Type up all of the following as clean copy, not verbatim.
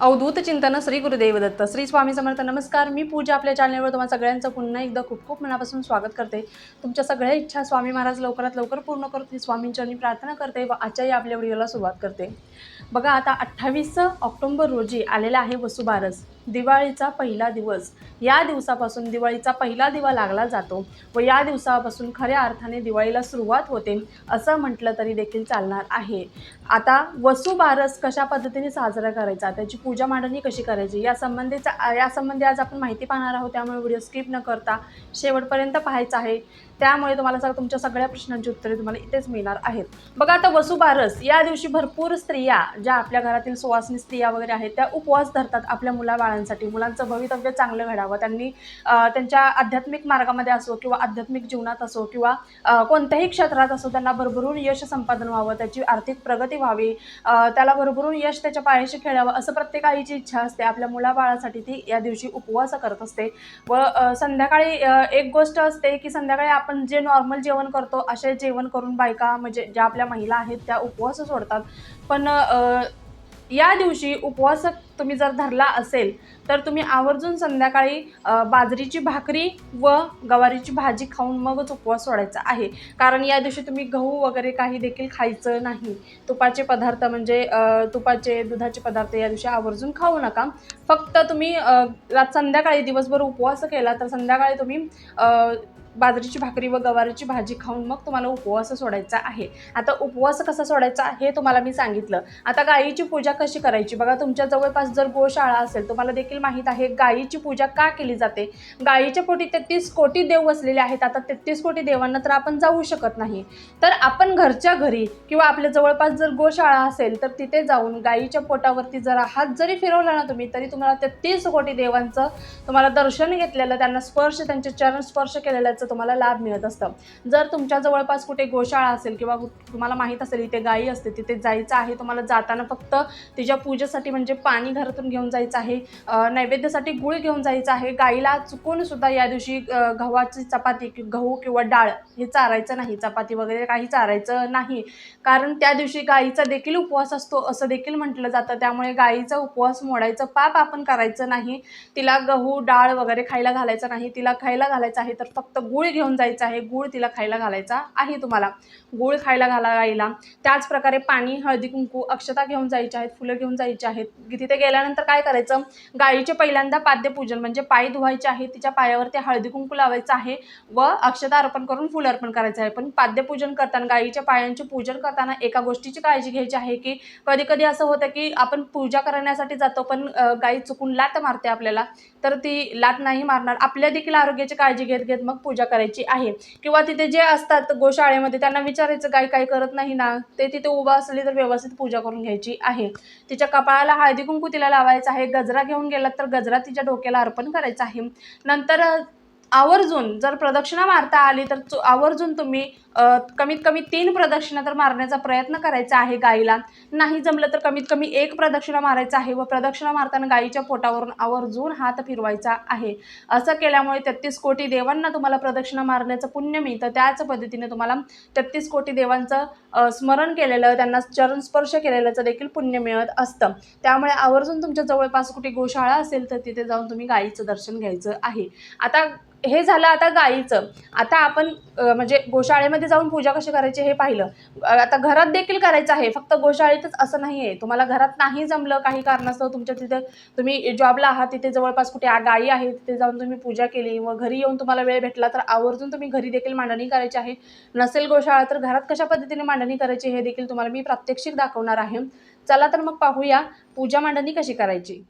अवधूत चिंतन श्री गुरुदेव दत्त श्री स्वामी समर्थ. नमस्कार, मी पूजा आपल्या चॅनलवर तुम्हाला सगळ्यांचं पुन्हा एकदा खूप खूप मनापासून स्वागत करते. तुमच्या सगळ्या इच्छा स्वामी महाराज लवकरात लवकर पूर्ण करतील स्वामींचरणी प्रार्थना करते व आजच्या या आपल्या व्हिडिओला सुरुवात करते. बघा, आता 28 ऑक्टोबर रोजी आलेला आहे वसुबारस, दिवाळीचा पहिला दिवस. या दिवसापासून दिवाळीचा पहिला दिवा लागला जातो व या दिवसापासून खऱ्या अर्थाने दिवाळीला सुरुवात होते असं म्हटलं तरी देखील चालणार आहे. आता वसुबारस कशा पद्धतीने साजरा करायचा, त्याची पूजा मांडणी कशी करायची यासंबंधी आज आपण माहिती पाहणार आहोत. त्यामुळे व्हिडिओ स्किप न करता शेवटपर्यंत पाहायचा आहे. त्यामुळे तुम्हाला तुमच्या सगळ्या प्रश्नांची उत्तरे तुम्हाला इथेच मिळणार आहेत. बघा, आता वसुबारस या दिवशी भरपूर स्त्रिया, ज्या आपल्या घरातील सुवासिनी स्त्रिया वगैरे आहेत, त्या उपवास धरतात आपल्या मुलाबाळांसाठी. मुलांचं भवितव्य चांगलं घडावं, त्यांनी त्यांच्या आध्यात्मिक मार्गामध्ये असो किंवा आध्यात्मिक जीवनात असो किंवा कोणत्याही क्षेत्रात असो, त्यांना भरभरून यश संपादन व्हावं, त्याची आर्थिक प्रगती व्हावी, त्याला भरभरून यश त्याच्या पायाशी खेळावं, असं प्रत्येक आईची इच्छा असते. आपल्या मुलाबाळासाठी ती या दिवशी उपवास करत असते. व संध्याकाळी एक गोष्ट असते की संध्याकाळी आपण जे नॉर्मल जेवण करतो असे जेवण करून बायका, म्हणजे ज्या आपल्या महिला आहेत, त्या उपवास सोडतात. पण या दिवशी उपवास तुम्ही जर धरला असेल तर तुम्ही आवर्जून संध्याकाळी बाजरीची भाकरी व गवारीची भाजी खाऊन मगच उपवास सोडायचा आहे. कारण या दिवशी तुम्ही गहू वगैरे काही देखील खायचं नाही. तुपाचे पदार्थ म्हणजे तुपाचे दुधाचे पदार्थ या दिवशी आवर्जून खाऊ नका. फक्त तुम्ही संध्याकाळी दिवसभर उपवास केला तर संध्याकाळी तुम्ही बाजरीची भाकरी व गवारीची भाजी खाऊन मग तुम्हाला उपवास सोडायचा आहे. आता उपवास कसा सोडायचा हे तुम्हाला मी सांगितलं. आता गायीची पूजा कशी करायची. बघा, तुमच्या जवळपास जर गोशाळा असेल, तुम्हाला देखील माहीत आहे गायीची पूजा का केली जाते. गायीच्या पोटी 33 कोटी देव वसलेले आहेत. आता 33 कोटी देवांना तर आपण जाऊ शकत नाही, तर आपण घरच्या घरी किंवा आपल्या जवळपास जर गोशाळा असेल तर तिथे जाऊन गायीच्या पोटावरती जरा हात जरी फिरवला ना तुम्ही, तरी तुम्हाला 33 कोटी देवांचं तुम्हाला दर्शन घेतलेलं, त्यांना स्पर्श, त्यांचे चरण स्पर्श केलेल्याचं तुम्हाला लाभ मिळत असतं. जर तुमच्या जवळपास कुठे गोशाळा असेल किंवा तुम्हाला माहीत असेल इथे गायी असते, तिथे जायचं आहे. तुम्हाला जाताना फक्त तिच्या पूजेसाठी म्हणजे पाणी घरातून घेऊन जायचं आहे, नैवेद्यासाठी गुळ घेऊन जायचं आहे. गायीला चुकून सुद्धा या दिवशी गव्हाची चपाती, गहू किंवा डाळ हे चारायचं नाही, चपाती वगैरे काही चारायचं नाही. कारण त्या दिवशी गायीचा देखील उपवास असतो असं देखील म्हटलं जातं. त्यामुळे गायीचा उपवास मोडायचं पाप आपण करायचं नाही. तिला गहू डाळ वगैरे खायला घालायचं नाही. तिला खायला घालायचं आहे तर फक्त गुळ घेऊन जायचं आहे. गुळ तिला खायला घालायचा आहे. तुम्हाला गुळ खायला घाला गाईला. त्याच प्रकारे पाणी, हळदी कुंकू, अक्षता घेऊन जायच्या आहेत, फुलं घेऊन जायची आहेत. तिथे गेल्यानंतर काय करायचं, गायीचे पहिल्यांदा पाद्यपूजन म्हणजे पाय धुवायचे आहे, तिच्या पायावरती हळदी कुंकू लावायचं आहे व अक्षता अर्पण करून फुलं अर्पण करायचं आहे. पण पाद्यपूजन करताना, गायीच्या पायांचे पूजन करताना एका गोष्टीची काळजी घ्यायची आहे की कधी कधी असं होतं की आपण पूजा करण्यासाठी जातो पण गायी चुकून लात मारते आपल्याला, तर ती लात नाही मारणार. आपल्या देखील आरोग्याची काळजी घेत घेत मग पूजा करायची आहे. किंवा तिथे जे असतात गोशाळेमध्ये त्यांना विचारायचं गाय काही करत नाही ना, ते तिथे उभा असले तर व्यवस्थित पूजा करून घ्यायची आहे. तिच्या कपाळाला हळदी कुंकू तिला लावायचं आहे. गजरा घेऊन गेलात तर गजरा तिच्या डोक्याला अर्पण करायचा आहे. नंतर आवर्जून जर प्रदक्षिणा मारता आली तर आवर्जून तुम्ही कमीत कमी 3 प्रदक्षिणा तर मारण्याचा प्रयत्न करायचा आहे गाईला. नाही जमलं तर कमीत कमी 1 प्रदक्षिणा मारायचा आहे व प्रदक्षिणा मारताना गाईच्या पोटावरून आवर्जून हात फिरवायचा आहे. असं केल्यामुळे 33 कोटी देवांना तुम्हाला प्रदक्षिणा मारण्याचं पुण्य मिळतं. त्याच पद्धतीने तुम्हाला 33 कोटी देवांचं स्मरण केलेलं, त्यांना चरण स्पर्श केलेल्याचं देखील पुण्य मिळत असतं. त्यामुळे आवर्जून तुमच्या जवळपास कुठे गोशाळा असेल तर तिथे जाऊन तुम्ही गाईचं दर्शन घ्यायचं आहे. आता हे झालं आता गाईचं. आता आपण म्हणजे गोशाळेमध्ये जाऊन पूजा कशी करायची हे पाहिलं. आता घरात देखील करायचं आहे, फक्त गोशाळेतच असं नाही आहे. तुम्हाला घरात नाही जमलं काही कारणास्तव, तुमच्या तिथे तुम्ही जॉबला आहात, तिथे जवळपास कुठे गाई आहे, तिथे जाऊन तुम्ही पूजा केली व घरी येऊन तुम्हाला वेळ भेटला तर आवर्जून तुम्ही घरी देखील मांडणी करायची आहे. नसेल गोशाळा तर घरात कशा पद्धतीने मांडणी करायची हे देखील तुम्हाला मी प्रात्यक्षिक दाखवणार आहे. चला तर मग पाहूया पूजा मांडणी कशी करायची.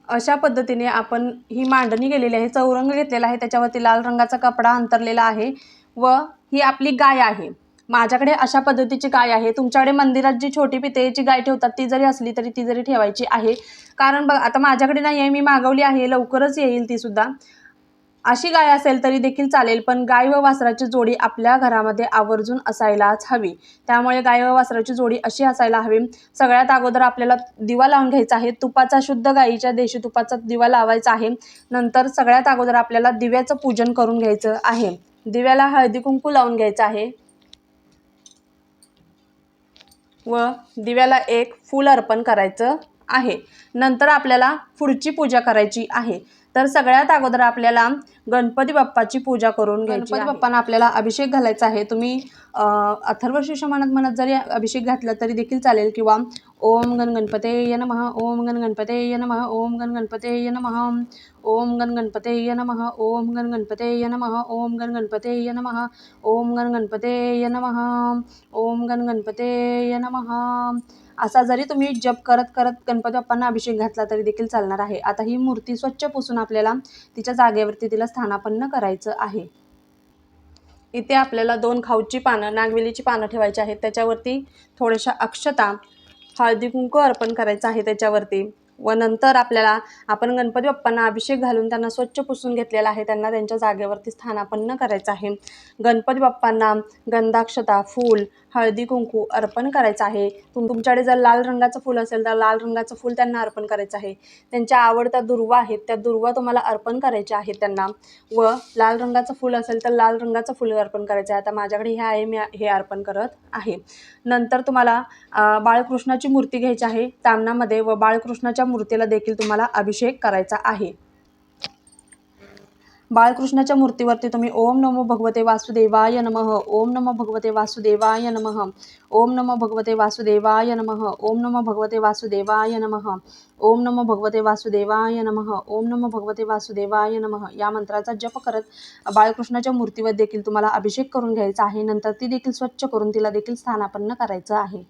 अशा पद्धतीने आपण ही मांडणी केलेली आहे. चौरंग घेतलेला आहे, त्याच्यावरती लाल रंगाचा कपडा अंतरलेला आहे व ही आपली गाय आहे. माझ्याकडे अशा पद्धतीची गाय आहे. तुमच्याकडे मंदिरात जी छोटी पितळेची गाय ठेवतात ती जरी असली तरी ती जरी ठेवायची आहे. कारण बघ, आता माझ्याकडे नाही आहे, मी मागवली आहे, लवकरच येईल ती सुद्धा. अशी गाय असेल तरी देखील चालेल, पण गाय व वासराची जोडी आपल्या घरामध्ये आवर्जून असायलाच हवी. त्यामुळे गाय व वासराची जोडी अशी असायला हवी. सगळ्यात अगोदर आपल्याला दिवा लावून घ्यायचा आहे. तुपाचा, शुद्ध गाईच्या देशी तुपाचा दिवा लावायचा आहे. नंतर सगळ्यात अगोदर आपल्याला दिव्याचं पूजन करून घ्यायचं आहे. दिव्याला हळदी कुंकू लावून घ्यायचं आहे व दिव्याला एक फूल अर्पण करायचं आहे। नंतर आपल्याला पुढची पूजा करायची आहे। तर सगळ्यात अगोदर आपल्याला गणपती बाप्पाची पूजा करून घ्यायची आहे। गणपती बाप्पांना आपल्याला अभिषेक घालायचा आहे। तुम्ही अथर्वशीर्ष म्हणत जरी अभिषेक घातला तरी देखील चालेल, किंवा ओम गण गणपतेय नमः, ओम गण गणपतेय नमः, ओम गण गणपतेय नमः, ओम गण गणपतेय नमः, ओम गण गणपतेय नमः, ओम गण गणपतेय नमः, ओम गण गणपतेय नमः, ओम गण गणपतेय नमः असा जरी तुम्ही जप करत करत गणपती बाप्पांना अभिषेक घातला तरी देखील चालणार आहे। आता ही मूर्ती स्वच्छ पुसून आपल्याला तिच्या जागेवरती तिला स्थानापन्न करायचं आहे। इथे आपल्याला 2 खाऊची पानं, नागवेलीची पानं ठेवायची आहेत। त्याच्यावरती थोड्याशा अक्षता, हळदी कुंकू अर्पण करायचं आहे त्याच्यावरती। व नंतर आपल्याला आपण गणपती बाप्पांना अभिषेक घालून त्यांना स्वच्छ पुसून घेतलेला आहे, त्यांना त्यांच्या जागेवरती स्थानापन्न करायचं आहे। गणपती बाप्पांना गंधाक्षता, फूल, हळदी कुंकू अर्पण करायचं आहे। तुमच्याकडे जर लाल रंगाचं फूल असेल तर लाल रंगाचं फूल त्यांना अर्पण करायचं आहे। त्यांच्या आवडत्या दुर्वा आहेत त्या दुर्वा तुम्हाला अर्पण करायच्या आहेत त्यांना, व लाल रंगाचं फूल असेल तर लाल रंगाचं फूल अर्पण करायचं आहे। आता माझ्याकडे हे आहे, मी हे अर्पण करत आहे। नंतर तुम्हाला बाळकृष्णाची मूर्ती घ्यायची आहे तामणामध्ये, व बाळकृष्णाच्या मूर्तीला देखील तुम्हाला अभिषेक करायचा आहे। बाळकृष्णाच्या मूर्तीवरती तुम्ही ओम नमो भगवते वासुदेवाय नमः, ओम नमो भगवते वासुदेवाय नमः, ओम नमो भगवते वासुदेवाय नमः, ओम नमो भगवते वासुदेवाय नमः, ओम नमो भगवते वासुदेवाय नमः, ओम नमो भगवते वासुदेवाय नमः या मंत्राचा जप करत बाळकृष्णाच्या मूर्तीवर देखील तुम्हाला अभिषेक करून घ्यायचा आहे। नंतर ती देखील स्वच्छ करून तिला देखील स्थानापन्न करायचं आहे।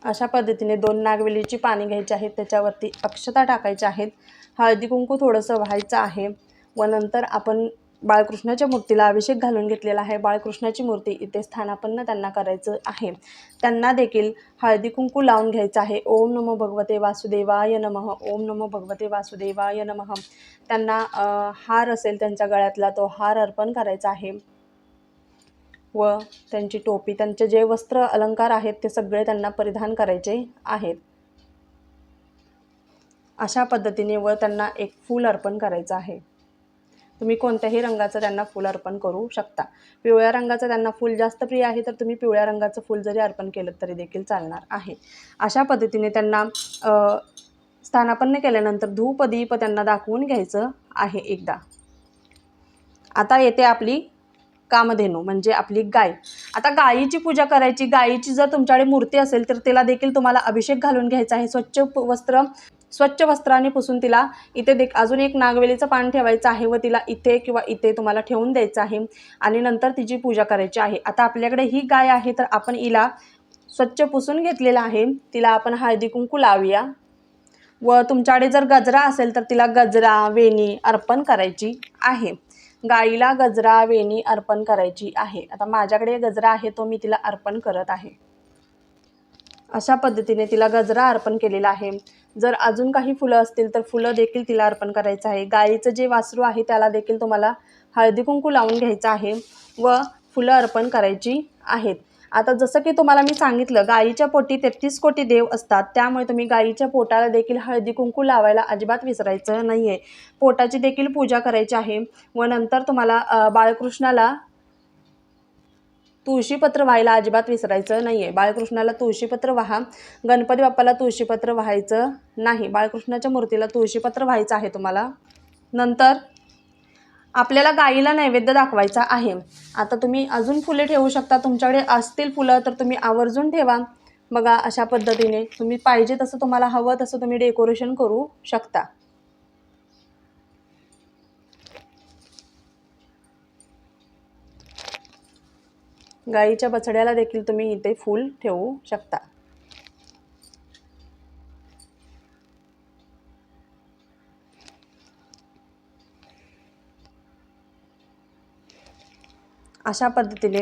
अशा पद्धतीने 2 नागवेलीची पाने घ्यायची आहेत, त्याच्यावरती अक्षता टाकायच्या आहेत, हळदी कुंकू थोडंसं व्हायचं आहे, व नंतर आपण बाळकृष्णाच्या मूर्तीला अभिषेक घालून घेतलेला आहे। बाळकृष्णाची मूर्ती इथे स्थानापन्न त्यांना करायचं आहे। त्यांना देखील हळदी कुंकू लावून घ्यायचं आहे। ओम नमो भगवते वासुदेवाय नमः, ओम नमो भगवते वासुदेवाय नमः। त्यांना हार असेल त्यांच्या गळ्यातला तो हार अर्पण करायचा आहे, व त्यांची टोपी, त्यांचे जे वस्त्र अलंकार आहेत ते सगळे त्यांना परिधान करायचे आहेत अशा पद्धतीने, व त्यांना एक फूल अर्पण करायचं आहे। तुम्ही कोणत्याही रंगाचं त्यांना फूल अर्पण करू शकता। पिवळ्या रंगाचं त्यांना फूल जास्त प्रिय आहे तर तुम्ही पिवळ्या रंगाचं फूल जरी अर्पण केलं तरी देखील चालणार आहे। अशा पद्धतीने त्यांना स्थानापन्न केल्यानंतर धूप दीप त्यांना दाखवून घ्यायचं आहे एकदा। आता येते आपली कामधेनू म्हणजे आपली गाय। आता गायीची पूजा करायची। गायीची जर तुमच्याकडे मूर्ती असेल तर तिला देखील तुम्हाला अभिषेक घालून घ्यायचा आहे। स्वच्छ वस्त्राने पुसून तिला इथे अजून एक नागवेलीचं पान ठेवायचं आहे, व तिला इथे किंवा इथे तुम्हाला ठेवून द्यायचं आहे, आणि नंतर तिची पूजा करायची आहे। आता आपल्याकडे ही गाय आहे तर आपण हिला स्वच्छ पुसून घेतलेला आहे, तिला आपण हळदी कुंकू लावूया, व तुमच्याकडे जर गजरा असेल तर तिला गजरा वेणी अर्पण करायची आहे। गाईला गजरा वेणी अर्पण करायची आहे। आता माझ्याकडे गजरा आहे तो मी तिला अर्पण करत आहे। अशा पद्धतीने तिला गजरा अर्पण केलेला आहे। जर अजून काही फुलं असतील तर फुलं देखील तिला अर्पण करायचं आहे। गाईचं जे वासरू आहे त्याला देखील तुम्हाला हळदी कुंकू लावून घ्यायचं आहे व फुलं अर्पण करायची आहेत। आता जसं की तुम्हाला मी सांगितलं, गाईच्या पोटी 33 कोटी देव असतात, त्यामुळे तुम्ही गाईच्या पोटाला देखील हळदी कुंकू लावायला अजिबात विसरायचं नाही आहे। पोटाची देखील पूजा करायची आहे, व नंतर तुम्हाला बाळकृष्णाला तुळशीपत्र व्हायला अजिबात विसरायचं नाही आहे। बाळकृष्णाला तुळशीपत्र व्हा, गणपती बाप्पाला तुळशीपत्र व्हायचं नाही, बाळकृष्णाच्या मूर्तीला तुळशीपत्र व्हायचं आहे तुम्हाला। नंतर आपल्याला गाईला नैवेद्य दाखवायचा आहे। आता तुम्ही अजून फुले ठेवू शकता, तुमच्याकडे असतील फुलं तर तुम्ही आवर्जून ठेवा। बघा अशा पद्धतीने तुम्ही पाहिजे तसं, तुम्हाला हवं तसं तुम्ही डेकोरेशन करू शकता। गाईच्या बछड्याला देखील तुम्ही इथे फूल ठेवू शकता। अशा पद्धतीने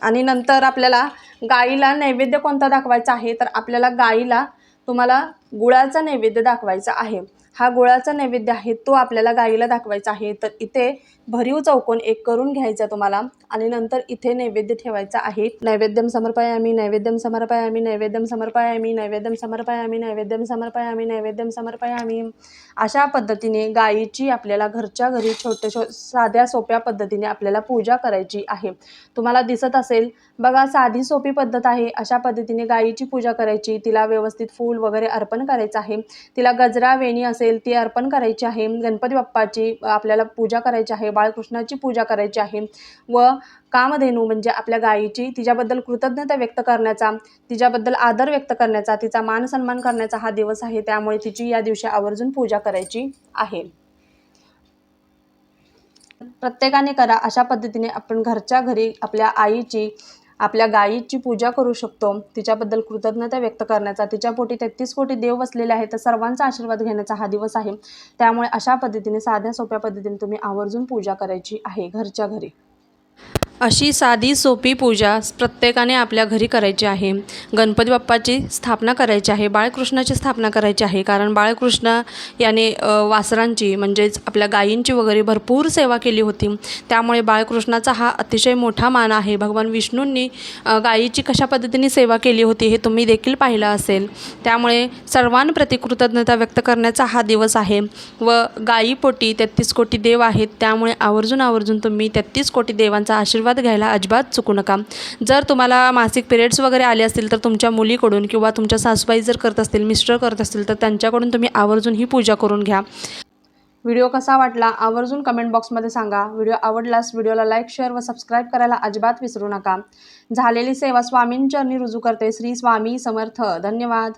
आणि नंतर आपल्याला गाईला नैवेद्य कोणता दाखवायचा आहे तर आपल्याला गाईला तुम्हाला गुळाचा नैवेद्य दाखवायचा आहे। हा गुळाचा नैवेद्य आहे तो आपल्याला गाईला दाखवायचा आहे। तर इथे भरीव चौकोन एक करून घ्यायचा तुम्हाला आणि नंतर इथे नैवेद्य ठेवायचा आहे। नैवेद्यम समर्पयामि, नैवेद्यम समर्पयामि, नैवेद्यम समर्पयामि, नैवेद्यम समर्पयामि, नैवेद्यम समर्पयामि, नैवेद्यम समर्पयामि। अशा पद्धतीने गाईची आपल्याला घरच्या घरी साध्या सोप्या पद्धतीने आपल्याला पूजा करायची आहे। तुम्हाला दिसत असेल बघा, साधी सोपी पद्धत आहे। अशा पद्धतीने गाईची पूजा करायची, तिला व्यवस्थित फूल वगैरे अर्पण करायचं आहे, तिला गजरा वेणी असेल ती अर्पण करायची आहे, गणपती बाप्पाची आपल्याला पूजा करायची आहे, बाळकृष्णाची पूजा करायची आहे व कामधेनू म्हणजे आपल्या गायीची तिच्याबद्दल कृतज्ञता व्यक्त करण्याचा, तिच्याबद्दल आदर व्यक्त करण्याचा, तिचा मान सन्मान करण्याचा हा दिवस आहे। त्यामुळे तिची या दिवशी आवर्जून पूजा करायची आहे। प्रत्येकाने करा, अशा पद्धतीने आपण घरच्या घरी आपल्या आईची आपल्या गायीची पूजा करू शकतो, तिच्याबद्दल कृतज्ञता व्यक्त करण्याचा, तिच्या पोटी 33 कोटी देव बसलेले आहेत, तर सर्वांचा आशीर्वाद घेण्याचा हा दिवस आहे। त्यामुळे अशा पद्धतीने साध्या सोप्या पद्धतीने तुम्ही आवर्जून पूजा करायची आहे घरच्या घरी। अशी साधी सोपी पूजा प्रत्येकाने आपल्या घरी करायची आहे। गणपती बाप्पाची स्थापना करायची आहे, बाळकृष्णाची स्थापना करायची आहे, कारण बाळकृष्ण याने वासरांची म्हणजेच आपल्या गायींची वगैरे भरपूर सेवा केली होती। त्यामुळे बाळकृष्णाचा हा अतिशय मोठा मान आहे। भगवान विष्णूंनी गायीची कशा पद्धतीने सेवा केली होती हे तुम्ही देखील पाहिलं असेल। त्यामुळे सर्वांप्रती कृतज्ञता व्यक्त करण्याचा हा दिवस आहे व गायीपोटी 33 कोटी देव आहेत, त्यामुळे आवर्जून तुम्ही 33 कोटी देवांचा आशीर्वाद घ्यायला अजिबात चुकू नका। जर तुम्हाला मासिक पिरियड्स वगैरे आले असतील तर तुमच्या मुलीकडून किंवा तुमच्या सासूबाई जर करत असतील, मिस्टर करत असतील तर त्यांच्याकडून तुम्ही आवर्जून ही पूजा करून घ्या। व्हिडिओ कसा वाटला आवर्जून कमेंट बॉक्समध्ये सांगा। व्हिडिओ आवडल्यास व्हिडिओला लाईक, शेअर व सबस्क्राईब करायला अजिबात विसरू नका। झालेली सेवा स्वामींचरणी रुजू करते। श्री स्वामी समर्थ। धन्यवाद।